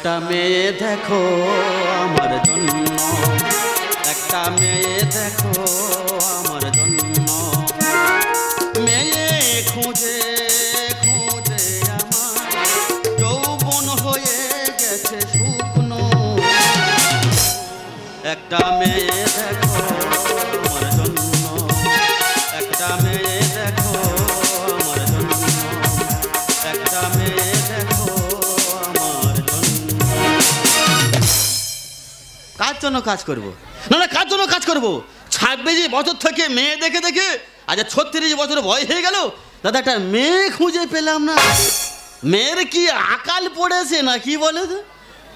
একটা মেয়ে দেখো আমার জন্য, একটা মেয়ে দেখো আমার জন্য। মেয়ে খুঁজে খুঁজে আমার যৌবন হয়ে গেছে শুকনো। একটা মেয়ে দেখো আমার জন্য, একটা মেয়ে দেখো আমার জন্য, একটা মেয়ে দেখো আমার জন্য। কার জন্য কাজ করবো? না না, কার জন্য কাজ করবো? 26 বছর থেকে মেয়ে দেখে দেখে আজ 36 বছর বয়স হয়ে গেল, দাদা একটা মেয়ে খুঁজে পেলাম না। মেয়ের কি আকাল পড়েছে না কি বলে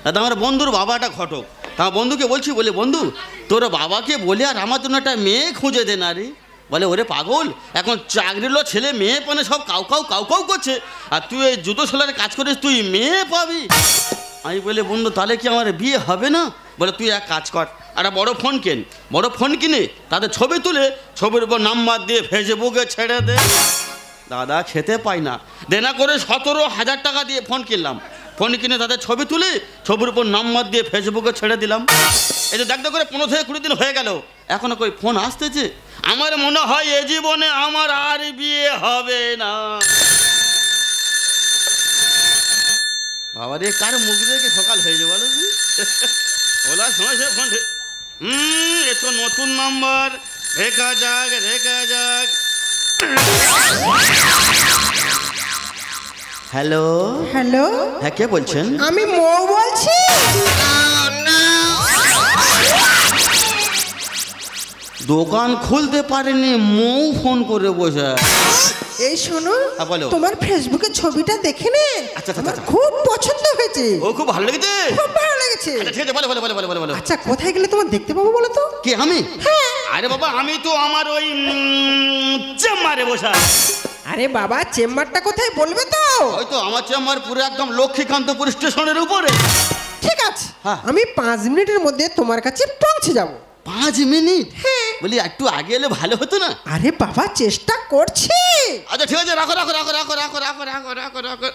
দাদা? আমার বন্ধুর বাবাটা ঘটক, আমার বন্ধুকে বলছি, বলে বন্ধু তোর বাবাকে বলে আর আমার জন্য একটা মেয়ে খুঁজে দে না রে। বলে ওরে পাগল, এখন চাকরির ছেলে মেয়ে পানে সব কাউ কাউ কাউ কাউ করছে, আর তুই এই জুতো সোলারে কাজ করিস, তুই মেয়ে পাবি? আমি বলে বন্ধু তাহলে কি আমার বিয়ে হবে না? বলে তুই এক কাজ কর, একটা বড় ফোন কেন, বড় ফোন কিনে তাদের ছবি তুলে ছবির উপর নাম্বার দিয়ে ফেসবুকে ছেড়ে দে। দাদা খেতে পাই না, দেনা করে 17,000 টাকা দিয়ে ফোন কিনলাম। ফোন কিনে তাদের ছবি তুলে ছবির উপর নাম্বার দিয়ে ফেসবুকে ছেড়ে দিলাম। এই যে দেখ করে 15 থেকে 20 দিন হয়ে গেল, এখনো কই ফোন আসতেছে। আমার মনে হয় এ জীবনে আমার আর বিয়ে হবে না। বাবা রে, কার মুখ দেখে সকাল হয়ে যাবে বলো? ওলার সময় সে ফোন এ তো নতুন নাম্বার, দেখা যাক দেখা যাক। হ্যালো হ্যালো, হ্যাঁ কে বলছেন? আমি মৌ বলছি। দোকান খুলতে পারেনি, মৌ ফোন করে বসে। এই শোনো, বলো। তোমার ফেসবুকে ছবিটা দেখে নে, আচ্ছা, আমার খুব পছন্দ হয়েছে। ও খুব ভালো লেগেছে? খুব ভালো লেগেছে। আচ্ছা ঠিক আছে, বলো বলো বলো বলো বলো। আচ্ছা কোথায় গেলে তোমার দেখতে পাবো বলো তো? কে আমি? হ্যাঁ। আরে বাবা আমি তো আমার ওই চেম্বারে বসা। আরে বাবা চেম্বারটা কোথায় বলবে তো? ওই তো আমার চেম্বার পুরো একদম লক্ষ্মীকান্তপুর স্টেশনের উপরে। ঠিক আছে, হ্যাঁ। আমি 5 মিনিটের মধ্যে তোমার কাছে পৌঁছে যাব। 5 মিনিট? হ্যাঁ। বলি একটু আগে এলে ভালো হতো না? আরে বাবা চেষ্টা করছি। আচ্ছা ঠিক আছে, রাখো রাখো রাখো রাখো রাখো রাখো রাখো রাখো রাখো।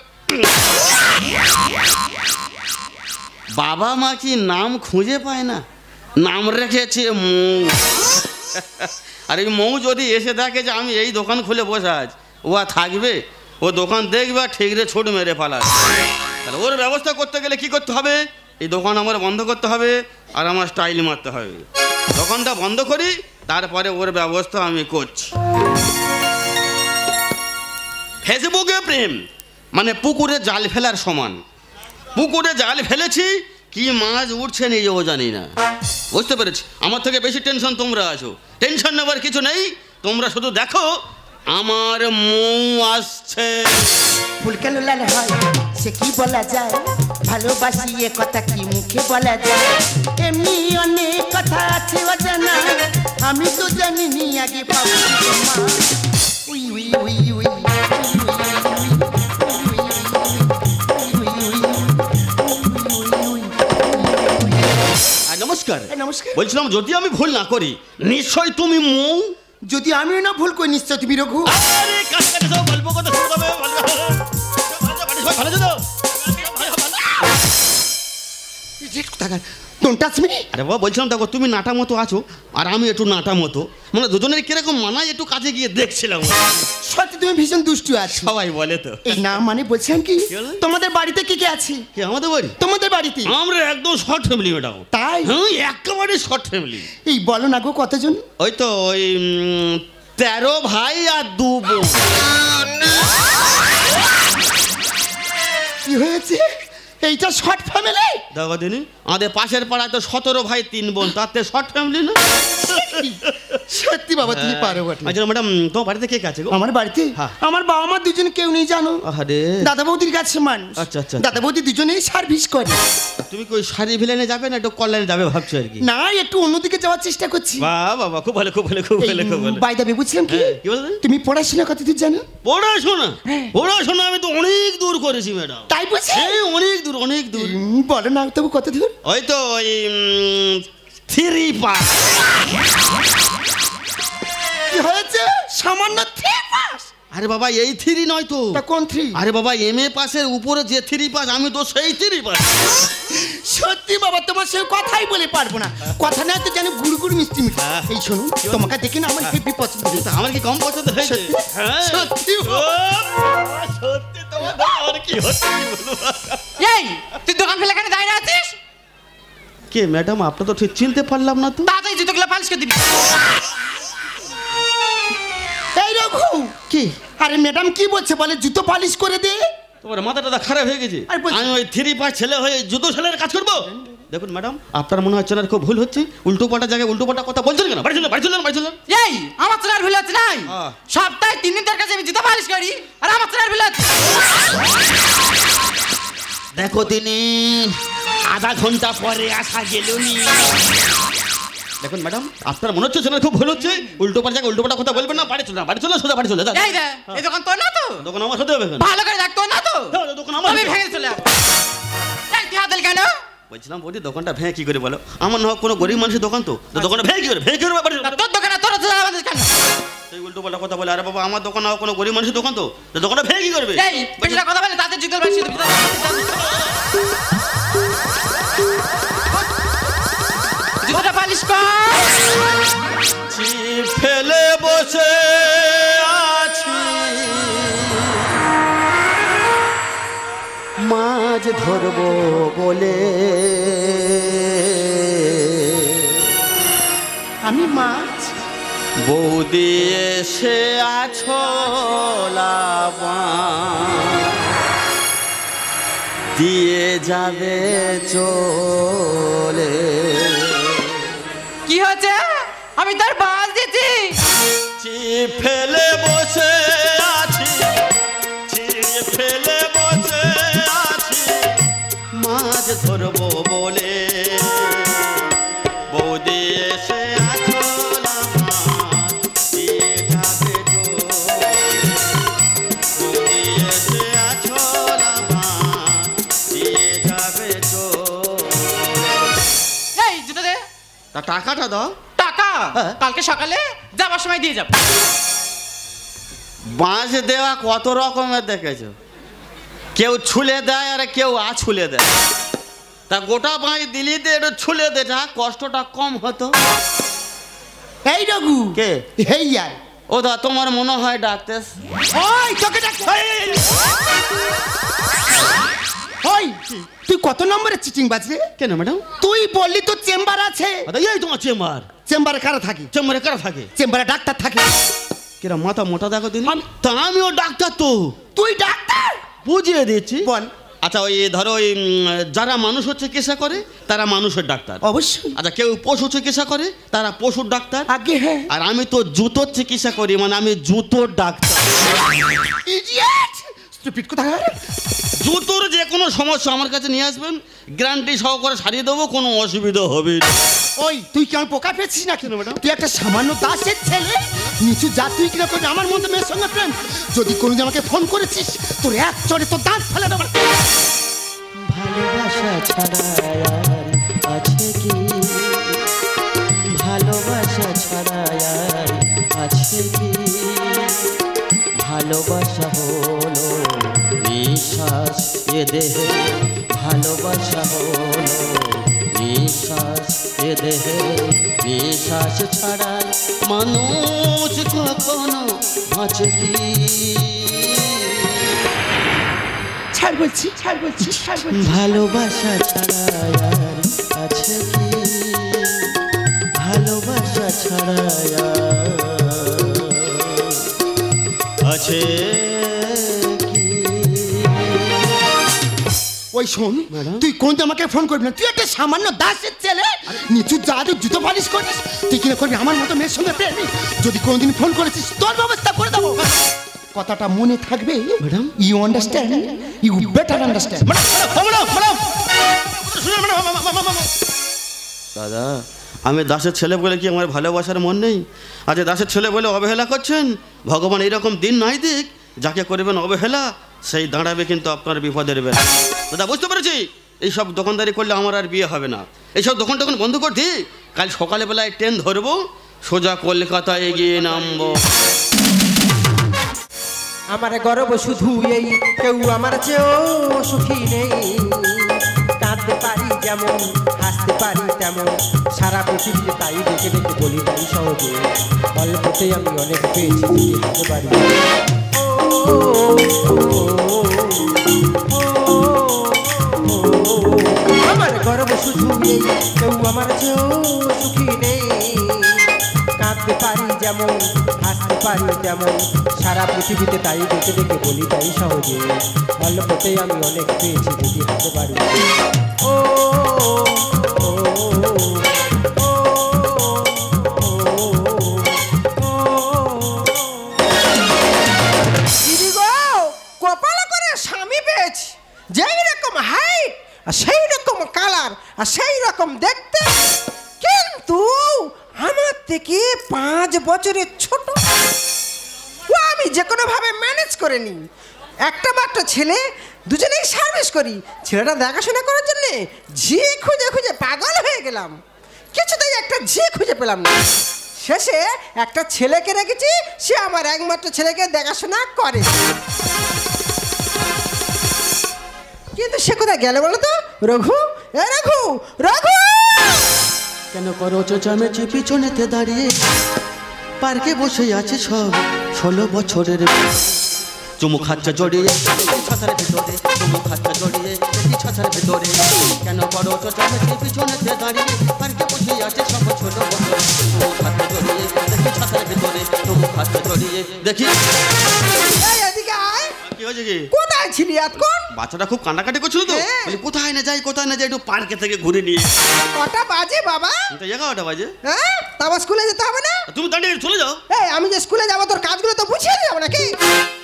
বাবা মা কি নাম খুঁজে পায় না? নাম রেখেছে মৌ। আর এই মৌ যদি এসে দেখে যে আমি এই দোকান খুলে বসে আছি, ও আর থাকবে? ও দোকান দেখবে আর ঠিক রে ছোট মেরে পালাবে। তাহলে ওর ব্যবস্থা করতে গেলে কি করতে হবে? এই দোকান আমার বন্ধ করতে হবে আর আমার স্টাইল মারতে হবে। দোকানটা বন্ধ করি, তারপরে ওর ব্যবস্থা আমি করছি। ফেসবুকে প্রেম মানে পুকুরে জাল ফেলার সমান। পুকুরে জাল ফেলেছি, কি মাছ উঠছে নিজেও জানি না। বুঝতে পেরেছি, আমার থেকে বেশি টেনশন তোমরা আছো। টেনশন নেবার কিছু নেই, তোমরা শুধু দেখো আমার মৌ আসছে। ফুলকালো লাল হয় সে কি বলা যায়, ভালোবাসি এ কথা কি মুখে বলা যায়, এমনি অনেক কথা আছে অজানা, আমি তো জানিনি আগে পাবো মা। উই উই উই উই নমস্কার। নমস্কার। বলছিলাম যদি আমি ভুল না করি নিশ্চয় তুমি মৌ? যদি আমিও না ভুল করি নিশ্চয় তুমি রঘু। আরে কাছাকাছি সব গল্প কথা শুরু হবে। ভালো তো? Don't touch me. আরে বাবা বলছিলাম দেখো তুমি নাটা মতো আছো আর আমি একটু নাটা মতো, মানে দুজনের কিরকম মানায় একটু কাছে গিয়ে দেখছিলাম। সত্যি তুমি ভীষণ দুষ্টু আছো। সবাই বলে তো। এই না মানে বলছিলাম কি, কি হলো? তোমাদের বাড়িতে কে কে আছে? কি আমাদের বাড়ি? তোমাদের বাড়িতে? আমরা একদম শর্ট ফ্যামিলি ম্যাডাম। তাই? হ্যাঁ একেবারে শর্ট ফ্যামিলি। এই বলো না গো কতজন? ওই তো ওই 13 ভাই আর 2 বোন। কি হয়েছে? এইটা শর্ট ফ্যামিলি? দেখো দিনি আমাদের পাশের পাড়ায় তো 17 ভাই 3 বোন, তাতে শর্ট ফ্যামিলি না? সত্যি বাবা তুমি পারো বটে। আচ্ছা ম্যাডাম তোমার বাড়িতে কে কে আছে গো? আমার বাড়িতে হ্যাঁ। আমার বাবা মা দুজন কেউ নেই জানো। আরে দাদা বৌদির কাছে মানুষ। আচ্ছা, আচ্ছা। দাদা বৌদি দুজনেই সার্ভিস করে। তুমি কই শাড়ি ভিলেনে যাবে না একটু কল্যাণে যাবে ভাবছো আর কি? না একটু অন্যদিকে যাওয়ার চেষ্টা করছি। বাহ বাবা খুব ভালো খুব ভালো খুব ভালো খুব ভালো। বাই দাবি বুঝলাম কি, হ্যাঁ, কি বললেন? তুমি পড়াশোনা কতদূর জানো? পড়াশোনা? হ্যাঁ। পড়াশোনা আমি তো অনেক দূর করেছি ম্যাডাম। তাই বুঝি? হ্যাঁ অনেক দূর অনেক দূর। বলো না তবু কত দূর? ওই তো ওই 3 পাস। কি হয়েছে? সামান্য 3 পাস? আরে বাবা এই 3 নয় তো। তা কোন 3? আরে বাবা MA পাসের উপরে যে 3 পাস, আমি তো সেই 3 পাস। সত্যি বাবা তোমার সঙ্গে কথাই বলে পারবো না, কথা না তো জানি গুড় গুড় মিষ্টি মিষ্টি। এই শোনো, তোমাকে দেখে না আমার হেভি পছন্দ হয়েছে। আমার কি কম পছন্দ হয়েছে? সত্যি সত্যি তোমার আর কি হচ্ছে কি বলবো? এই তুই দোকান ফেলে এখানে দাঁড়িয়ে আছিস? কে ম্যাডাম, আপনার তো ঠিক চিনতে পারলাম না তো। তাড়াতাড়ি জুতোগুলো পালিশ করে দিবি। এই রঘু, কি? আরে ম্যাডাম কি বলছে বলে জুতো পালিশ করে দে। তোমার মাথাটা খারাপ হয়ে গেছে। আমি ওই 3 ছেলে হয়ে জুতো ছেলের কাজ করবো? দেখুন ম্যাডাম, আপনার মনে হচ্ছে না খুব ভুল হচ্ছে? উল্টো পাল্টা জায়গায় উল্টো পাল্টা কথা বলছেন কেন? বাড়ি চলেন, বাড়ি চলেন, বাড়ি চলেন। এই আমার চেনার ভুল হচ্ছে নাই? সপ্তাহে 3 দিন তোর কাছে আমি জুতো পালিশ করি আর আমার চেনার ভুল হচ্ছে। দেখো তিনি আধা ঘন্টা পরে আসা গেলুনি। দেখুন ম্যাডাম, আপনার মনে হচ্ছে না খুব ভুল হচ্ছে? উল্টো পাল্টা জায়গায় উল্টো পাল্টা কথা বলবেন না। বাড়ি চলেন, বাড়ি চলেন, সোজা বাড়ি চলে যান। এই রে, এই দোকান তোর না তো? দোকান আমার হতে হবে কেন? ভালো করে দেখ, তোর না তো? দোকান আমার আমি হতে হবে। ভেঙে চলে যাবো। এই তুই হাত দিলি কেন? বলছিলাম বৌদি, দোকানটা ভেঙে কি করে বলো? আমার না কোনো গরিব মানুষের দোকান তো, দোকানটা ভেঙে কি করে? ভেঙে কি করে বাড়ি? তোর দোকানে তোর আমাদের কেন? সেই উল্টো পাল্টা কথা বলে। আরে বাবা, আমার দোকান না কোনো গরিব মানুষের দোকান তো, দোকানটা ভেঙে কি করবে? এই বেশি কথা বলে তাদের জুতো পালিশ করে দিবি। জুতোটা পালিশ কর। ছিপ ফেলে বসে আছি, মাছ ধরবো বলে। আমি মাছ? বৌদি এসে আছো দিয়ে যাবে চলে। কি হচ্ছে? আমি তার বাস দিচ্ছি। ছিপ ফেলে বসে আছি, ছিপ ফেলে বসে আছি, মাছ ধরবো বলে। বৌদি এসে আছো দিয়ে যাবে চলে। বৌদি এসে আছো দিয়ে যাবে চলে। এই জুতো দে। তা টাকাটা দাও। টাকা হ্যাঁ। কালকে সকালে যাবার সময় দিয়ে যাব। বাঁশ দেওয়া কত রকমের দেখেছো? কেউ ছুলে দেয় আর কেউ আছুলে দেয়। তা গোটা বাঁশ দিলি তো একটু ছুলে দে, যা কষ্টটা কম হতো। এই রঘু, কে? হেই ইয়ার। ও দা, তোমার মনে হয় ডাকতেস? ওই তোকে ডাক। ওই তুই কত নম্বরে চিটিং বাজরে? কেন ম্যাডাম? তুই বললি তো চেম্বার আছে। এই তোমার চেম্বার। চেম্বারে কারা থাকে? চেম্বারে কারা থাকে? চেম্বারে ডাক্তার থাকে। কিরা মাথা মোটা দেখো তিনি। তা আমিও ডাক্তার তো। তুই ডাক্তার? বুঝিয়ে দিচ্ছি। বল। আচ্ছা, ওই ধরো ওই যারা মানুষ চিকিৎসা করে তারা মানুষের ডাক্তার। অবশ্যই। আচ্ছা, কেউ পশু চিকিৎসা করে তারা পশুর ডাক্তার। আগে হ্যাঁ। আর আমি তো জুতোর চিকিৎসা করি, মানে আমি জুতোর ডাক্তার। ইডিয়েট, স্টুপিড কোথাকার। জুতোর যে কোনো সমস্যা আমার কাছে নিয়ে আসবেন, গ্যারান্টি সহকারে সারিয়ে দেবো, কোনো অসুবিধা হবে না। ওই তুই কি আমার পোকা পেয়েছিস না? কেন ম্যাডাম, তুই একটা সামান্য দাসের ছেলে, নিচু জাত, তুই কিনা করবি আমার মধ্যে মেয়ের সঙ্গে প্রেম? যদি কোনোদিন আমাকে ফোন করেছিস, তোর এক চড়ে তোর দাঁত ফেলে দেবো। ভালোবাসা ছাড়া আর আছে কি? ভালোবাসা ছাড়া আর আছে কি? ভালোবাসা হলো নিঃশ্বাস এ দেহে, ভালোবাসা হলো নিঃশ্বাস এ দেহে। নিঃশ্বাস ছাড়া মানুষ কখনো বাঁচে কি? ছাড় বলছি, ছাড় বলছি, ছাড় বলছি। ভালোবাসা ছাড়া আর আছে কি? ভালোবাসা ছাড়া আর আছে কি? ওই শোন, তুই কোনদিন আমাকে ফোন করবি না। তুই একটা সামান্য দাসের ছেলে, নিচু জাত, জুতো পালিশ করিস, তুই কিনা করবি আমার মতো মেয়ের সঙ্গে প্রেম? যদি কোনদিন ফোন করেছিস, তোর ব্যবস্থা করে দেবো। কথাটা মনে থাকবে madam. You understand? You better understand. দাদা, আমি দাসের ছেলে বলে কি আমার ভালোবাসার মন নেই? আজ দাসের ছেলে বলে অবহেলা করছেন। ভগবান এইরকম দিন নাই দিক, যাকে করবেন অবহেলা সেই দাঁড়াবে কিন্তু আপনার বিপদের বেলা। দাদা, বুঝতে পেরেছি, এইসব দোকানদারি করলে আমার আর বিয়ে হবে না। এইসব দোকান টোকান বন্ধ করে দিই, কাল সকালে বেলায় ট্রেন ধরবো, সোজা কলকাতায় এগিয়ে নামবো। আমার গর্ব শুধু এই, কেউ আমার চেয়েও সুখী নেই। কাঁদে কাঁদতে পারি যেমন হাসতে পারি তেমন সারা পৃথিবীতে তাই দেখে দেখে বলি তাই সহজে অল্পতেই আমি অনেক পেয়েছি যদি হাতে পারি আমার গর্ব শুধু নেই কেউ আমার চেয়েও সুখী নেই কাঁদতে পারি যেমন হাসতে পারি তেমন সারা পৃথিবীতে তাই দেখে দেখে বলি তাই সহজে অল্পতেই আমি অনেক পেয়েছি যদি হাতে পারি ও দিদি গো, কপাল করে স্বামী পেয়েছি, যেই রকম হাইট আর সেই রকম কালার আর সেই রকম দেখতে, কিন্তু আমার থেকে 5 বছরের ছোট। ও আমি যে কোনো ভাবে ম্যানেজ করে নিই। একটা মাত্র ছেলে, দুজনেই সার্ভিস করি। ছেলেটা দেখাশোনা করার জন্যে ঝি খুঁজে খুঁজে পাগল হয়ে গেলাম, কিছুতেই একটা ঝি খুঁজে পেলাম না। শেষে একটা ছেলেকে রেখেছি, সে আমার একমাত্র ছেলেকে দেখাশোনা করে। কিন্তু সে কোথায় গেল বলো তো? রঘু, এ রঘু, রঘু! কেন করো চেঁচামেচি পিছনেতে দাঁড়িয়ে? পার্কে বসে আছে সব 16 বছরের চুমু খাচ্ছে জড়িয়ে ছাতার ভিতরে, চুমু খাচ্ছে জড়িয়ে ছাতার ভিতরে। কেন করো চেঁচামেচি পিছনেতে দাঁড়িয়ে? পার্কে বসে আছে সব 16 বছরের চুমু খাচ্ছে জড়িয়ে ছাতার ভিতরে, চুমু খাচ্ছে জড়িয়ে। দেখি এই এদিকে আয়। কি হয়েছে কি? কোথায় ছিলি এতক্ষণ? বাচ্চাটা খুব কান্নাকাটি করছিল তো, হ্যাঁ। বলি কোথায় না যাই কোথায় না যাই, একটু পার্কে থেকে ঘুরে নিয়ে। কটা বাজে বাবা? এটা 11টা বাজে। হ্যাঁ, তা আবার স্কুলে যেতে হবে না? তুমি দাঁড়িয়ে চলে যাও। এই আমি যে স্কুলে যাবো, তোর কাজগুলো তো বুঝিয়ে যাবো নাকি?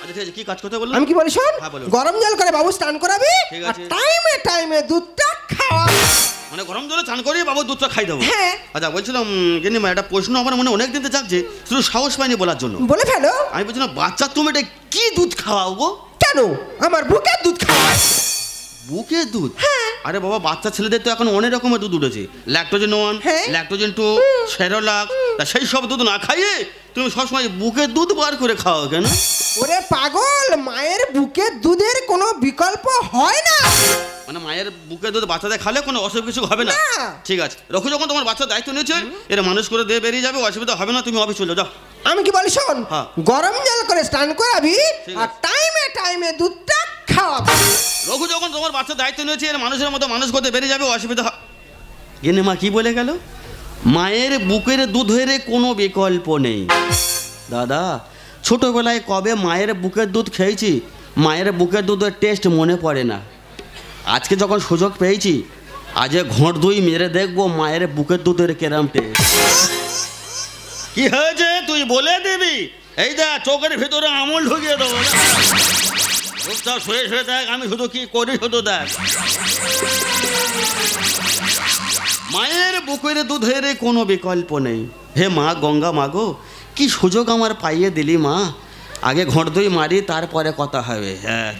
আচ্ছা ঠিক আছে, কি কাজ করতে বললো? আমি কি বলি শোন, হ্যাঁ, বলো। গরম জল করে বাবু স্নান করাবি, ঠিক আর আছে। টাইমে টাইমে দুধটা খাওয়াবি। মানে গরম জলে চান করিয়ে বাবু দুধটা খাই দেবো। হ্যাঁ। আচ্ছা বলছিলাম গিন্নিমা, একটা প্রশ্ন আমার মনে অনেক দিন যাচ্ছে, শুধু সাহস পাইনি বলার জন্য। বলে ফেলো। আমি বলছিলাম বাচ্চা তুমি এটা কি দুধ খাওয়াও গো? কেন? আমার বুকের দুধ খাওয়াই। বুকের দুধ? আরে বাবা, বাচ্চা ছেলেদের তো এখন অনেক রকমের দুধ উঠেছে, ল্যাকটোজেন 1, হ্যাঁ। ল্যাকটোজেন 2, সেরোলাক। তা সেই সব দুধ না খাইয়ে তুমি সবসময় বুকের দুধ বার করে খাও কেন? ওরে পাগল, মায়ের বুকের দুধের কোনো বিকল্প হয় না। মানে মায়ের বুকের দুধ বাচ্চাদের খালে কোনো অসুখ কিছু হবে না? না। ঠিক আছে, রঘু যখন তোমার বাচ্চার দায়িত্ব নিয়েছে, এরা মানুষ করে দিয়ে বেরিয়ে যাবে, অসুবিধা হবে না, তুমি অফিস চলে যাও। আমি কি বলি শোন, হ্যাঁ। গরম জল করে স্নান করাবি, ঠিক আর আছে। টাইমে টাইমে দুধটা খাওয়াবি। রঘু যখন তোমার বাচ্চার দায়িত্ব নিয়েছে, এর মানুষের মতো মানুষ করতে বেরিয়ে যাবে, অসুবিধা গিন্নিমা কি বলে গেল? মায়ের বুকের দুধের কোনো বিকল্প নেই। দাদা, ছোটবেলায় কবে মায়ের বুকের দুধ খেয়েছি, মায়ের বুকের দুধের টেস্ট মনে পড়ে না। আজকে যখন সুযোগ পেয়েছি, আজ ঘোঁট দুই মেরে দেখবো মায়ের বুকের দুধের কেরাম টেস্ট। কি হয়েছে তুই বলে দিবি? এই দেখ, চোখের ভিতরে আমল ঢুকিয়ে দেবো। চুপচাপ শুয়ে শুয়ে দেখ, আমি শুধু কি করি শুধু দেখ। মায়ের বুকের দুধের কোনো বিকল্প নেই। হে মা গঙ্গা, মাগো কি সুযোগ আমার পাইয়ে দিলি মা। আগে ঘোঁট দুই মারি, তারপরে কথা হবে। হ্যাঁ,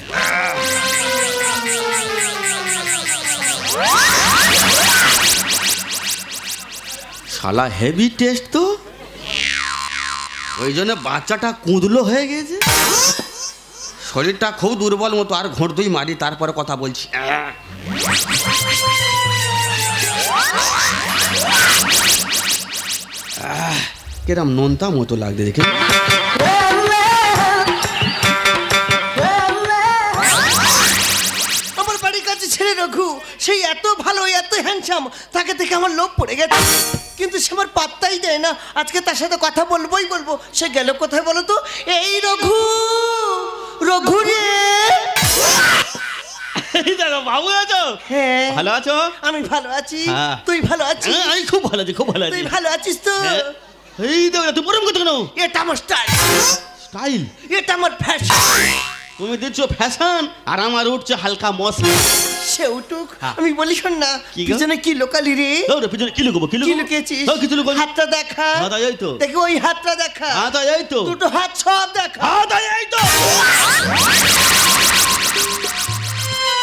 শালা হেভি টেস্ট তো, ওই জন্য বাচ্চাটা কুঁদলো হয়ে গেছে, শরীরটা খুব দুর্বল মতো। আর ঘোঁট দুই মারি, তারপরে কথা বলছি। কিরম নোনতা মতো লাগছে দেখে। আমার বাড়ির কাছে ছেলে রঘু, সেই এত ভালো, এত হ্যান্ডসাম, তাকে দেখে আমার লোভ পড়ে গেছে, কিন্তু সে আমার পাত্তাই দেয় না। আজকে তার সাথে কথা বলবোই বলবো। সে গেল কোথায় বলো তো? এই রঘু, রঘু রে। এই দেখো, বাবু আছো? হ্যাঁ, ভালো আছো? আমি ভালো আছি। হ্যাঁ। তুই ভালো আছিস? হ্যাঁ, আমি খুব ভালো আছি, খুব ভালো আছি। তুই ভালো আছিস তো? হ্যাঁ। এই দেখো, তুই পরম কথা কেন? এটা আমার স্টাইল, স্টাইল? এটা আমার ফ্যাশন। তুমি দিচ্ছ ফ্যাশন, আর আমার উঠছে হালকা মশলা। সে উঠুক, হ্যাঁ। আমি বলি শোন না, কি গো? পিছনে কি লোকালি রে? ওরে পিছনে কি লুকবো? কি কি লুকবো? লুকিয়েছিস? দাও, কিছু লুকোই। হাতটা দেখা। হ্যাঁ, তাই এই তো। দেখি ওই হাতটা দেখা। হ্যাঁ, তাই এই তো। দুটো হাত সব দেখা। হ্যাঁ, তাই এই তো।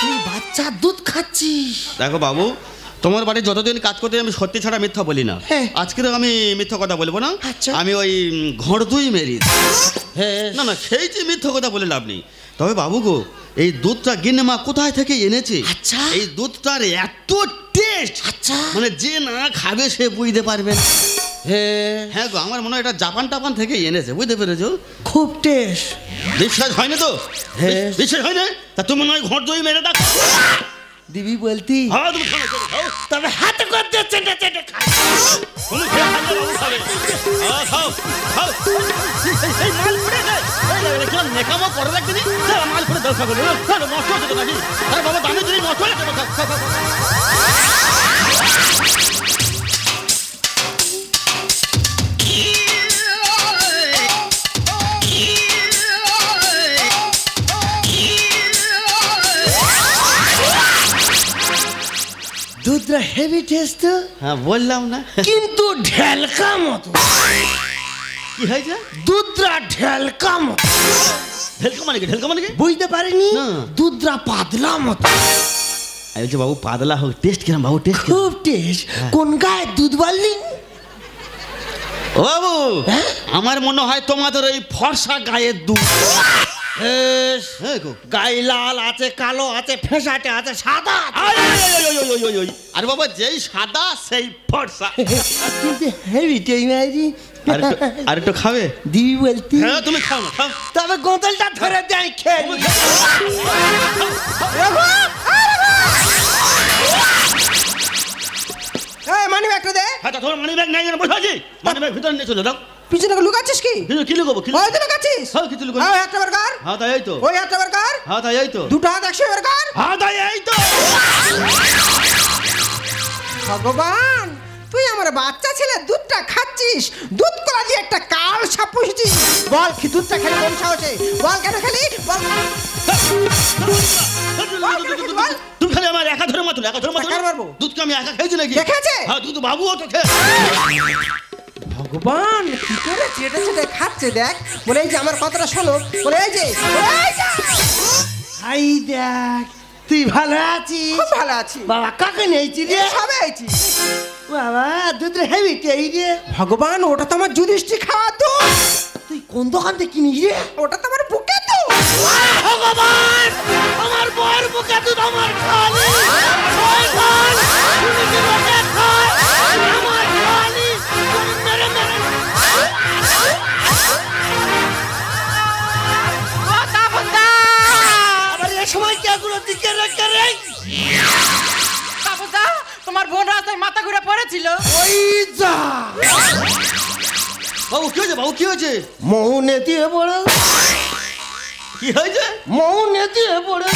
তুই বাচ্চা দুধ খাচ্ছিস? দেখো বাবু, তোমার বাড়ি যতদিন কাজ করতে আমি সত্যি ছাড়া মিথ্যা বলি না। হ্যাঁ। আজকে আমি মিথ্যা কথা বলবো না। আচ্ছা। আমি ওই ঘর দুই মেরি হ্যাঁ না না খেয়েছি, মিথ্যা কথা বলে লাভ নেই। তবে বাবু গো, এই দুধটা গিন্নি মা কোথায় থেকে এনেছে? আচ্ছা। এই দুধটার এত টেস্ট, আচ্ছা। মানে যে না খাবে সে বুঝতে পারবে না। হ্যাঁ হ্যাঁ গো, আমার মনে হয় এটা জাপান টাপান থেকে এনেছে, বুঝতে পেরেছো? খুব টেস্ট। বিশ্বাস হয় না তো? হ্যাঁ। বিশ্বাস হয় না? তা তুমি নয় ঘর দই মেরে দেখো। দিবি বলতি হ্যাঁ তুমি খাও, খাও। তবে হাতে করতে চেটে চেটে খা। তুমি খেয়ে থাকলে বাবু খাবে। হ্যাঁ, খাও, খাও। এই মাল পড়ে যায়। এই লাগে, কেউ নেকামো করে রাখতে নি? মাল পড়ে দরকার করবে। নষ্ট হচ্ছে তো নাকি? আরে বাবা, দামি জিনিস নষ্ট হয়ে যাবে। খাও, খাও, খাও। দুধটা হেভি টেস্ট তো, হ্যাঁ বললাম না। কিন্তু ঢেলকা মতো। কি হয়েছে? দুধটা ঢেলকা মতো। ঢেলকা মানে কি? ঢেলকা মানে কি? বুঝতে পারিনি? না। দুধটা পাতলা মতো। আমি বলছি বাবু পাতলা হোক, টেস্ট কিরম বাবু? টেস্ট খুব টেস্ট। কোন গায়ে দুধ বললি? ও বাবু, আমার মনে হয় তোমাদের ওই ফর্সা গায়ের দুধ। হ্যাঁ গো, গায়ে লাল আছে, কালো আছে, ফেঁসাটে আছে, সাদা আছে। আরে বাবা, যেই সাদা সেই ফর্সা। কিন্তু হেভি টেস্ট। আর একটু খাবে? দিবি বলতি? হ্যাঁ তুমি খাও না, খাও। তবে গোতলটা ধরে দেয় খেয়ে নি। মানি ব্যাগটা দে। হ্যাঁ তা তোমার মানি ব্যাগ নাই, বসে আছি। মানি ব্যাগ ভিতরে নিয়ে চলে দাও। পিছনে লুকাচ্ছিস কি? কি লুকাবো? কি ওই তো লুকাচ্ছিস। হ্যাঁ, কিছু লুকাবো। হ্যাঁ, একটা বার কর। হ্যাঁ তাই এই তো। ওই একটা বার কর। হ্যাঁ তাই এই তো। দুটো হাত একশো বার কর। হ্যাঁ তাই এই তো। ভগবান, তুই আমার বাচ্চা ছেলে দুধটা খাচ্ছিস, দুধ কলা দিয়ে একটা কাল সাপ পুষেছিস। বল কি দুধটা খেলে কোন সাহসে? বল কেন খেলি? বল। বল। তুমি খালি আমার একা ধরে মাত্র, একা ধরে মাত্র। একা মারবো? দুধকে আমি একা খেয়েছি নাকি? কে খেয়েছে? হ্যাঁ দুধ বাবুও তো খেয়ে। ভগবান, কি করে চেটে চেটে খাচ্ছে দেখ। বলে এই যে আমার কথাটা শোনো। বলে এই যে, এই যে। হাই দেখ, তুই ভালো আছিস? খুব ভালো আছি বাবা কাকে নেইছি রে? সবে আইছি। বাবা দুধটা হেভি টেস্ট রে। ভগবান, ওটা তো আমার যুধিষ্ঠি খাওয়া দুধ। তুই কোন দোকান থেকে কিনিস রে? ওটা তো আমার বুকে দুধ। ভগবান, আমার বউয়ের বুকে দুধ আমার খালি। শয়তান, তুমি কি লোকে খায়? আমার খালি। তুমি মেরে মেরে। ও তাপসদা! আবার এ সময় কে গুলো দিকে রেখে রে? তাপসদা, তোমার বোন রাস্তায় মাথা ঘুরে পড়েছিল। ওই যা। বাবু কি হয়েছে? বাবু কি হয়েছে? মৌনে দিয়ে পড়ে। কি হয়েছে? মৌনে দিয়ে পড়ে।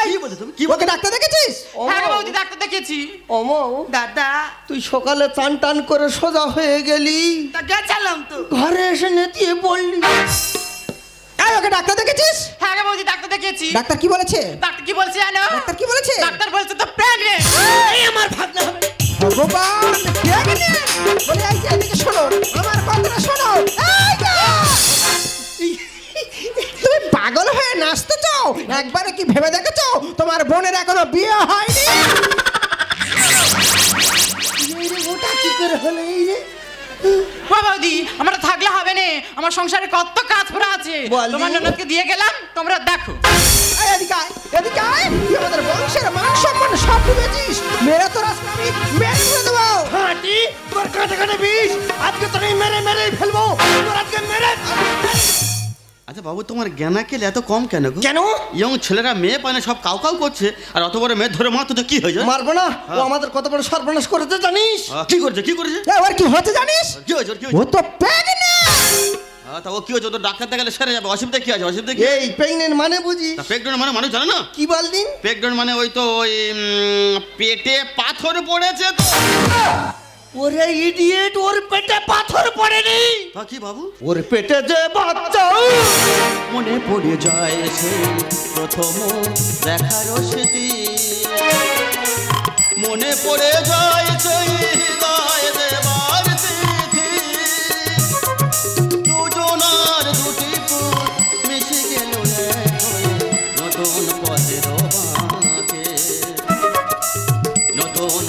কি বলছো তুমি? কি ওকে বলছো? ডাক্তার দেখেছিস? হ্যাঁ গো বৌদি, ডাক্তার দেখিয়েছি। অমৌ, দাদা, তুই সকালে চান টান করে সোজা হয়ে গেলি, তা গেছিলাম তো। ঘরে এসে নেতিয়ে পড়লি। এই, ওকে ডাক্তার দেখেছিস? হ্যাঁ গো বৌদি, ডাক্তার দেখিয়েছি। ডাক্তার কি বলেছে? ডাক্তার কি বলছে জানো? ডাক্তার কি বলেছে? ডাক্তার বলছে তো প্রেগনেন্ট। এই আমার ভাগনা হবে। ভগবান, প্রেগনেন্ট। বলে এই যে এদিকে শোনো, আমার কথাটা শোনো। এই যে! তুমি পাগল হয়ে নাচতেছো? একবারে কি ভেবে দেখেছো তোমার বোনের এখনো বিয়ে হয়নি? এই রে, ওটা কি করে হলো এই রে? ও বৌদি, আমরা থাকলে হবে না, আমার সংসারে কত কাজ পড়ে আছে। বলি। তোমার ননদকে দিয়ে গেলাম, তোমরা দেখো। এই এদিকে আয়, এদিকে আয়। তুই আমাদের বংশের মান সম্মান সব ডুবেছিস। মেরে তোর আজকে আমি মেরে ফেলে দেবো। হাঁটি, তোর কাটে কাটে বিষ। আজকে তোর এই মেরে মেরে ফেলবো। তোর আজকে মেরে। আচ্ছা বাবু, তোমার জ্ঞানাকেল এত কম কেন গো? কেন? ইয়ং ছেলেরা মেয়ে পানে সব কাউ কাউ করছে, আর অত বড় মেয়ে ধরে মাত্র তো কি হয়েছে? মারবো না, ও আমাদের কত বড় সর্বনাশ করেছে জানিস? কি করেছে? কি করেছে? এই, ওর কি হচ্ছে জানিস? কি হয়েছে? ওর কি ও হয়েছে? তো প্রেগনেন্ট। তা ও কি হয়েছে? ও তো ডাক্তার দেখালে সেরে যাবে। অসুবিধা কি আছে? অসুবিধা কি? এই প্রেগনেন্ট মানে বুঝি? তা প্রেগনেন্ট মানে মানুষ জানে না? কি বলদিন? প্রেগনেন্ট মানে ওই তো ওই পেটে পাথর পড়েছে তো। ওরে ইডিয়েট, ওর পেটে পাথর পড়েনি। তা কি বাবু? ওর পেটে যে বাচ্চা। মনে পড়ে যায় সেই প্রথম দেখার স্মৃতি, মনে পড়ে যায় সেই হৃদয় দেবার তিথি, দুজনার দুটি ফুল মিশে গেল এক হয়ে নতুন পথের বাঁকে, নতুন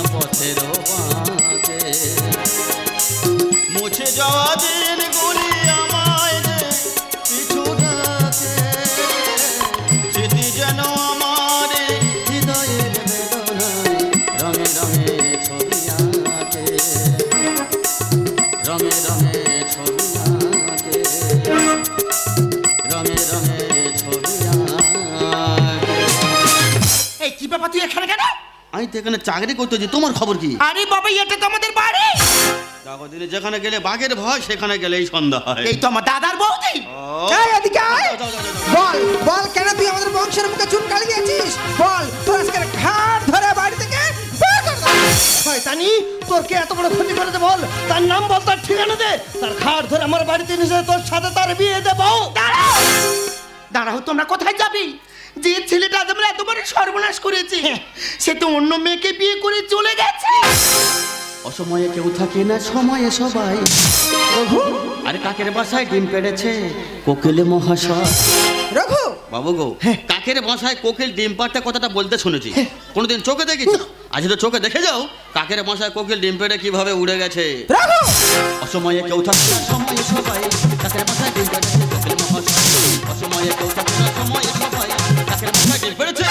এখানে কেন? আমি তো এখানে চাকরি করতেছি, তোমার খবর কি? আরে বাবা, এটা তো আমাদের বাড়ি। দেখো দিনে যেখানে গেলে বাঘের ভয়, সেখানে গেলেই সন্ধ্যা হয়। এই তো আমার দাদার বৌদি। এই এদিকে আয়। যাও, যাও, যাও, যাও। বল বল, কেন তুই আমাদের বংশের মুখে চুন কালি দিয়েছিস? বল, তোর আজকে ঘাট ধরে বাড়ি থেকে বের করে দাও। শয়তানি, তোর কে এত বড় ক্ষতি করেছে বল? তার নাম বল, তার ঠিকানা দে। তার ঘাট ধরে আমার বাড়িতে এসে তোর সাথে তার বিয়ে দেবো। দাঁড়াও দাঁড়াও, তোমরা কোথায় যাবি? যে ছেলেটা আজ আমরা এত বড় সর্বনাশ করেছে, সে তো অন্য মেয়েকে বিয়ে করে চলে গেছে। অসময়ে কেউ থাকে না, সময়ে সবাই। আরে কাকের বাসায় ডিম পেড়েছে কোকিল মহাশয়। রঘু, বাবু গো, কাকের বাসায় কোকিল ডিম পাড়তে কথাটা বলতে শুনেছি, কোনোদিন চোখে দেখেছি? আজ তো চোখে দেখে যাও কাকের বাসায় কোকিল ডিম পেড়ে কিভাবে উড়ে গেছে। রঘু, অসময়ে কেউ থাকে না, সময়ে সবাই। কাকের বাসায় ডিম পেড়েছে কোকিল মহাশয়। অসময়ে কেউ থাকে না, সময়ে সবাই। কাকের বাসায় ডিম পেড়েছে।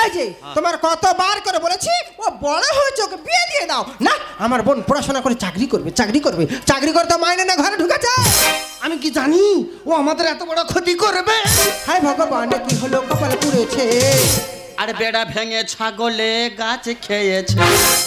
এই যে তোমার কতবার করে বলেছি ও বড় হয়েছে, ওকে বিয়ে দিয়ে দাও। না, আমার বোন পড়াশোনা করে চাকরি করবে, চাকরি করবে, চাকরি করতে মাইনে না ঘরে ঢুকেছে। আমি কি জানি ও আমাদের এত বড় ক্ষতি করবে? হায় ভগবান, কি হলো, কপালে পুড়েছে। আরে বেড়া ভেঙে ছাগলে গাছ খেয়েছে।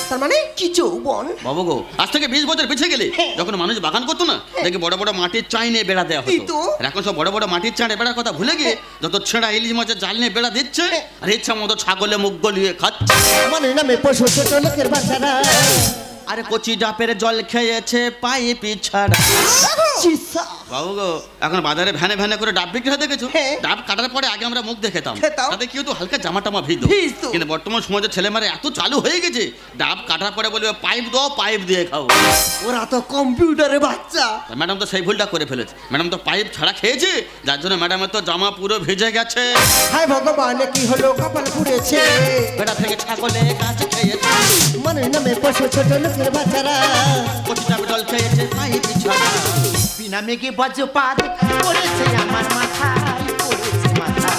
তার মানে কি যৌবন! বাবু গো, আজ থেকে 20 বছর পিছিয়ে গেলে, যখন মানুষ বাগান করতো না, দেখি বড় বড় মাটির চাই নিয়ে বেড়া দেওয়া এই হতো। তো। আর এখন সব বড় বড় মাটির চাঁড়ে বেড়ার কথা ভুলে গিয়ে যত ছেঁড়া ইলিশ মাছের জাল নিয়ে বেড়া দিচ্ছে, আর ইচ্ছা মতো ছাগলে মুখ গলিয়ে খাচ্ছে। আমার নামে পশু ছোট লোকের বাচ্চারা। আরে কচি ডাপের জল খেয়েছে পায়ে পিছাড়া। বাবু গো, এখন বাজারে ভ্যানে ভ্যানে করে ডাব বিক্রি হয় দেখেছো? হ্যাঁ। ডাব কাটার পরে আগে আমরা মুখ দেখেতাম, খেতাম। তাতে কি হতো, হালকা জামা টামা ভিজতো। ভিজতো। কিন্তু বর্তমান সমাজের ছেলেমেয়েরা এত চালু হয়ে গেছে, ডাব কাটার পরে বলবে পাইপ দাও, পাইপ দিয়ে খাও। ওরা তো কম্পিউটারে বাচ্চা। ম্যাডাম তো সেই ভুলটা করে ফেলেছে, ম্যাডাম তো পাইপ ছাড়া খেয়েছে, যার জন্য ম্যাডামের তো জামা পুরো ভিজে গেছে। হায় ভগবান, কি হলো, কপালে পুড়েছে। বেড়া থেকে ছাগলে গাছ খেয়েছে, মানে নামে পশু ছোট লোকের বাচ্চারা। কচি ডাবের জল খেয়েছে পায়ে পিছাড়া। বিনা মেঘে বজ্রপাত পড়েছে আমার মাথায়, পড়েছে মাথা।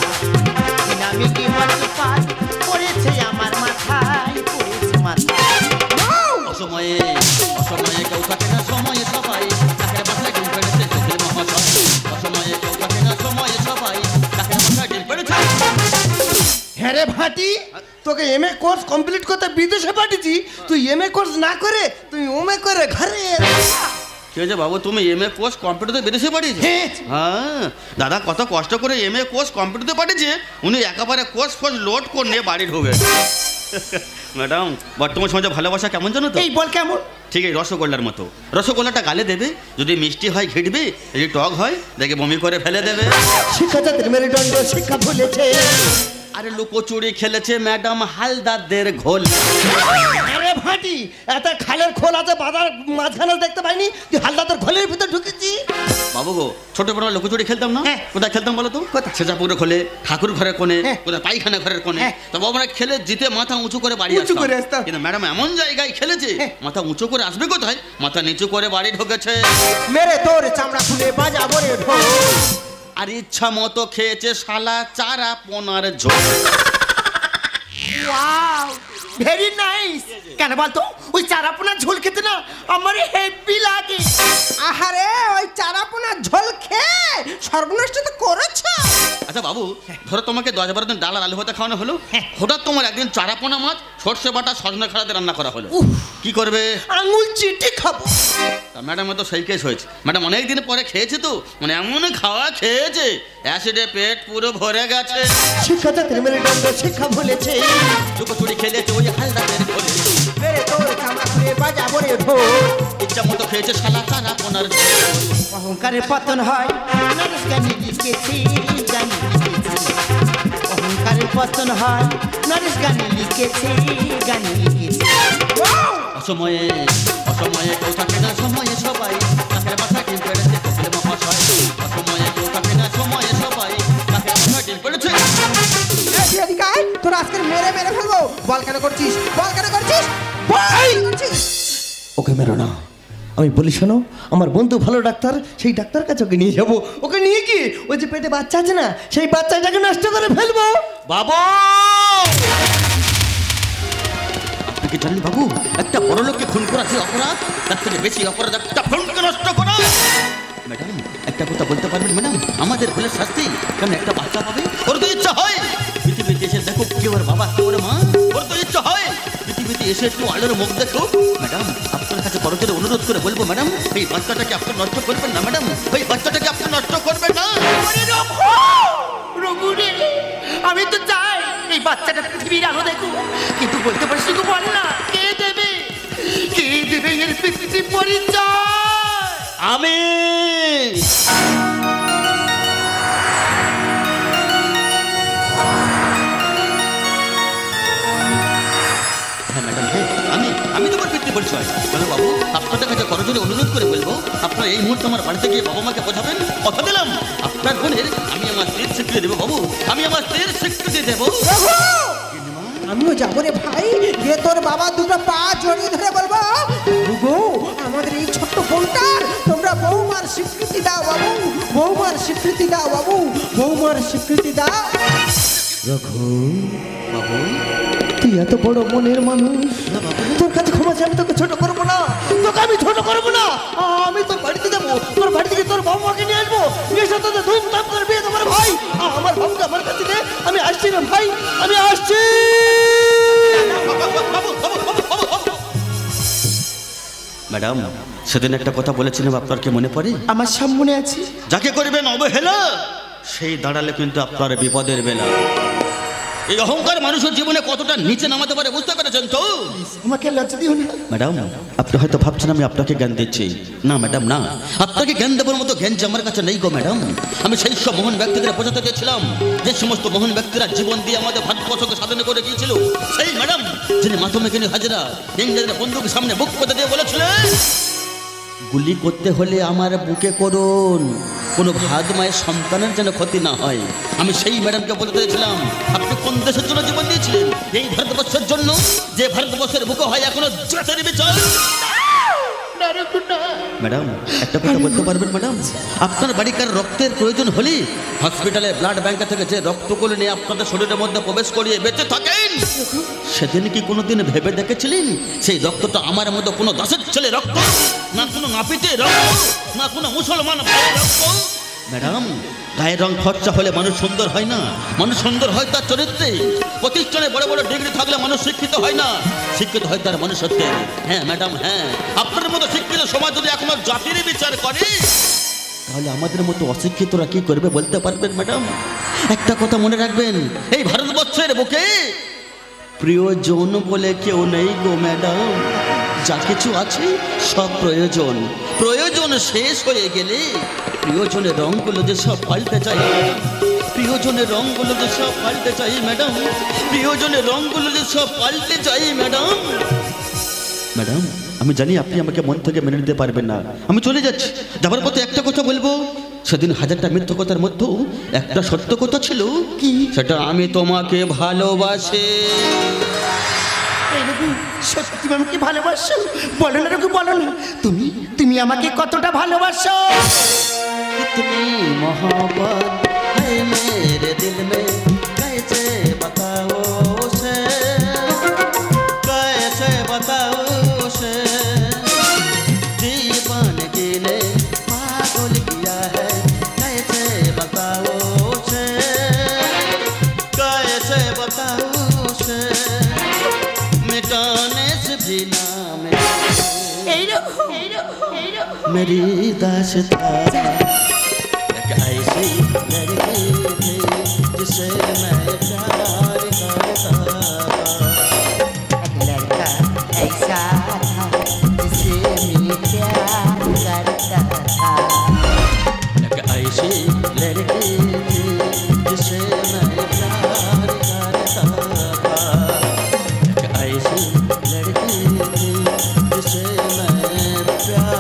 বিনা মেঘে বজ্রপাত পড়েছে আমার মাথায়, পড়েছে মাথা। অসময়ে অসময়ে কেউ থাকে না, সময়ে সবাই। কাকের বাসায় ডিম পেড়েছে কোকিল মহাশয়। অসময়ে কেউ থাকে না, সময়ে সবাই। কাকের বাসায় ডিম পেড়েছে। হ্যাঁ রে ভাটি, তোকে এমএ কোর্স কমপ্লিট করতে বিদেশে পাঠিয়েছি, তুই এমএ কোর্স না করে তুই ওমএ করে ঘরে এলি। কি হয়েছে বাবু, তুমি এমএ কোর্স কম্পিউটারে বেরিয়েছে পাঠিয়েছে? হ্যাঁ। হ্যাঁ, দাদা কত কষ্ট করে এমএ কোর্স কম্পিউটারে পাঠিয়েছে, উনি একেবারে কোর্স ফোর্স লোড করে নিয়ে বাড়ি ঢোকে। ম্যাডাম, বর্তমান সমাজে ভালোবাসা কেমন জানো তো? এই বল কেমন? ঠিক এই রসগোল্লার মতো। রসগোল্লাটা গালে দেবে, যদি মিষ্টি হয় ঘিটবে, যদি টক হয় দেখে বমি করে ফেলে দেবে। শিক্ষাযাত্রী মেরুদণ্ড শিক্ষা ভুলেছে। আরে লুকোচুরি খেলেছে ম্যাডাম হালদারদের ঘোল। আরে ভাটি, এত খালের খোল আছে বাজার মাঝখানে দেখতে পাইনি, তুই হালদাতের ঘোলের ভিতর ঢুকেছি। বাবু গো, ছোটবেলা লুকোচুরি খেলতাম না? হ্যাঁ। কোথায় খেলতাম বলো তো? কোথায়? সেজাপুরে খোলে, ঠাকুর ঘরে কোণে, হ্যাঁ। কোথায় পায়খানা ঘরের কোণে। হ্যাঁ। তবে আমরা খেলে জিতে মাথা উঁচু করে বাড়ি উঁচু করে আসতাম। কিন্তু ম্যাডাম এমন জায়গায় খেলেছে, হ্যাঁ। মাথা উঁচু করে আসবে কোথায়, মাথা নিচু করে বাড়ি ঢুকেছে। মেরে তোর চামড়া খুলে বাজাবো রে ঢোল। আর ইচ্ছা মতো খেয়েছে শালা চারা পোনার ঝোল। Wow, very nice. কেন বলতো, ওই চারাপোনা ঝোল খেতে না আমার হেভি লাগে। আহারে, ওই চারাপোনা ঝোল খেয়ে সর্বনষ্ট তো করেছ। আচ্ছা বাবু, ধরো তোমাকে 10-12 দিন ডাল আর আলু ভাতে খাওয়ানো হলো, হঠাৎ তোমার একদিন চারাপোনা মাছ, সর্ষে বাটা, সজনে খাড়াতে রান্না করা হলো, কি করবে? আঙুল চিটি খাবো। ম্যাডামের তো সেই কেস হয়েছে। ম্যাডাম অনেকদিন পরে খেয়েছে তো, মানে এমন খাওয়া খেয়েছে, অ্যাসিডে পেট পুরো ভরে গেছে। শিক্ষাযাত্রী মেরুদণ্ড শিক্ষা ভুলেছে। লুকোচুরি খেলেছে ওই হালদারের ঘোলে। মেরে তোর চামড়া খুলে বাজাবো রে ঢোল। ইচ্ছা মতো খেয়েছে শালা চারা পোনার ঝোল। অহংকারের পতন হয়, নারিশ গানে লিখেছি, গানে লিখেছি। অহংকারের পতন হয়, নারিশ গানে লিখেছি, গানে লিখেছি। অসময়ে অসময়ে কেউ থাকে না, সময়ে সবাই। কাকের বাসায় ডিম পেড়েছে কোকিল মহাশয়। অসময়ে কেউ থাকে না, সময়ে সবাই। কাকের বাসায় ডিম পেড়েছে। এই তুই এদিকে আয়, তোর আজকে মেরে মেরে ফেলবো। বল কেন করছিস, বল কেন করছিস, বল কেন করছিস। ওকে মেরো না, আমি বলি শোনো, আমার বন্ধু ভালো ডাক্তার, সেই ডাক্তার কাছে ওকে নিয়ে যাবো। ওকে নিয়ে কি ওই যে পেটে বাচ্চা আছে না, সেই বাচ্চাটাকে নষ্ট করে ফেলবো। বাবু, আপনি কি জানেন বাবু, একটা বড় লোককে খুন করা যে অপরাধ, তার থেকে বেশি অপরাধ একটা ভ্রূণকে নষ্ট করা। ম্যাডাম, একটা কথা বলতে পারবেন ম্যাডাম, আমাদের ভুলের শাস্তি কেন একটা বাচ্চা পাবে? ওর তো ইচ্ছা হয় পৃথিবীতে এসে দেখুক কে ওর বাবা কে ওর মা, ওর তো ইচ্ছা হয় পৃথিবীতে এসে একটু আলোর মুখ দেখো। ম্যাডাম আপনার কাছে করজোরে অনুরোধ করে বলবো ম্যাডাম, এই বাচ্চাটাকে আপনি নষ্ট করবেন না ম্যাডাম, এই বাচ্চাটাকে আপনি নষ্ট করবেন না। রঘু রে, আমি তো চাই এই বাচ্চাটা পৃথিবীর আলো দেখুক, কিন্তু বলতে পারি শুধু বল না, কে দেবে এর পৃথিবী পরিচয়? আমি আমি তোমার পিতৃ পরিচয়। তাহলে বাবু আপনাদের কাছে করজোরে অনুরোধ করে বলবো, আপনার এই মুহূর্তে আমার বাড়িতে গিয়ে বাবা মাকে বোঝাবেন। কথা দিলাম আপনার বোনের আমি আমার স্ত্রীর স্বীকৃতি দেবো বাবু, আমি আমার স্ত্রীর স্বীকৃতি দেবো। আমিও যাবো রে ভাই, গিয়ে তোর বাবা দুটো পা জড়িয়ে ধরে বলবো, গো আমাদের এই ছোট্ট বোনটার তোমরা বৌমার স্বীকৃতি দাও বাবু, বৌমার স্বীকৃতি দাও বাবু, বৌমার স্বীকৃতি দাও। রঘু বাবু তুই এত বড় মনের মানুষ, তোর কাছে ক্ষমা চাই, আমি তোকে ছোট করবো না, তোকে আমি ছোট করবো না। আমি তোর বাড়িতে যাবো, তোর বাড়ি থেকে তোর বাবা মাকে নিয়ে আসবো, নিয়ে এসে তোদের ধুমধাম করে বিয়ে দেবো রে ভাই। আমার বাবুকে আমার কাছে দে, আমি আসছি না ভাই, আমি আসছি। ম্যাডাম সেদিন একটা কথা বলেছিলাম, আপনার কি মনে পড়ে? আমার সামনে আছে, যাকে করবেন অবহেলা সেই দাঁড়ালে কিন্তু আপনার বিপদের বেলা। এই অহংকার মানুষের জীবনে কতটা নিচে নামাতে পারে বুঝতে পেরেছেন তো? আমাকে লজ্জা দিও না ম্যাডাম, আপনি হয়তো ভাবছেন আমি আপনাকে জ্ঞান দিচ্ছি। না ম্যাডাম না, আপনাকে জ্ঞান দেওয়ার মতো জ্ঞান যে আমার কাছে নেই গো ম্যাডাম। আমি সেই সব মহান ব্যক্তিদের বোঝাতে চেয়েছিলাম যে সমস্ত মহান ব্যক্তিরা জীবন দিয়ে আমাদের ভারতবর্ষকে স্বাধীন করে গিয়েছিল। সেই ম্যাডাম যিনি মাথমেকেনি হাজরা ইংরেজদের বন্দুকের সামনে বুক পেতে দিয়ে বলেছিলেন, গুলি করতে হলে আমার বুকে করুন, কোনো ভাদ মায়ের সন্তানের যেন ক্ষতি না হয়। আমি সেই ম্যাডামকে বলতে চেয়েছিলাম, আপনি কোন দেশের জন্য জীবন দিয়েছিলেন? এই ভারতবর্ষের জন্য, যে ভারতবর্ষের বুকে হয় এখনো জাতের বিচার। ম্যাডাম একটা কথা বলতে পারবেন ম্যাডাম, আপনার বাড়িকার রক্তের প্রয়োজন হলে হসপিটালে ব্লাড ব্যাংক থেকে যে রক্তগুলো নিয়ে আপনাদের শরীরের মধ্যে প্রবেশ করিয়ে বেঁচে থাকেন, সেদিন কি কোনোদিন ভেবে দেখেছিলেন সেই রক্তটা আমার মতো কোনো দাসের ছেলে রক্ত, না কোনো নাপিতে রক্ত, না কোনো মুসলমান ভাইয়ের রক্ত? ম্যাডাম গায়ের রং খরচা হলে মানুষ সুন্দর হয় না, মানুষ সুন্দর হয় তার চরিত্রে। প্রতিষ্ঠানে বড় বড় ডিগ্রি থাকলে মানুষ শিক্ষিত হয় না, শিক্ষিত হয় তার মনুষ্যত্বে। হ্যাঁ ম্যাডাম হ্যাঁ, আপনার মতো শিক্ষিত সমাজ যদি এখনো জাতির বিচার করে, তাহলে আমাদের মতো অশিক্ষিতরা কি করবে বলতে পারবেন ম্যাডাম? একটা কথা মনে রাখবেন, এই ভারতবর্ষের বুকে প্রিয়জন বলে কেউ নেই গো ম্যাডাম। যা কিছু আছে সব প্রয়োজন, প্রয়োজন শেষ হয়ে গেলে প্রিয়জনের রঙগুলো যে সব পাল্টে যায়, প্রিয়জনের রঙগুলো যে সব পাল্টে যায় ম্যাডাম, প্রিয়জনের রঙগুলো যে সব পাল্টে যায় ম্যাডাম। ম্যাডাম আমি জানি আপনি আমাকে মন থেকে মেনে নিতে পারবেন না, আমি চলে যাচ্ছি। যাবার পথে একটা কথা বলবো, সেদিন হাজারটা মিথ্য কথার মধ্যেও একটা সত্য কথা ছিল, কি সেটা আমি তোমাকে ভালোবাসি। সত্যি তুমি আমাকে ভালোবাসো? বলো না রঘু, বলো না, তুমি আমাকে কতটা ভালোবাসো? इतनी मोहब्बत है मेरे दिल में, कैसे बताओ उसे, कैसे बताओ उसे, दीवानगी ने पागल किया है, कैसे बताओ उसे, कैसे बताओ उसे, मिटाने से भी ना मेरी दास्तां ऐसी लड़की थी जिसे मैं प्यार करता था, एक लड़का ऐसा था जिसे मैं प्यार करता था, एक ऐसी लड़की थी जिसे मैं प्यार करता था, एक ऐसी लड़की थी जिसे मैं प्यार।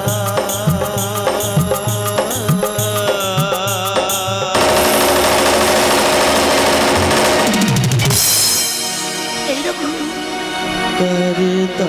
करता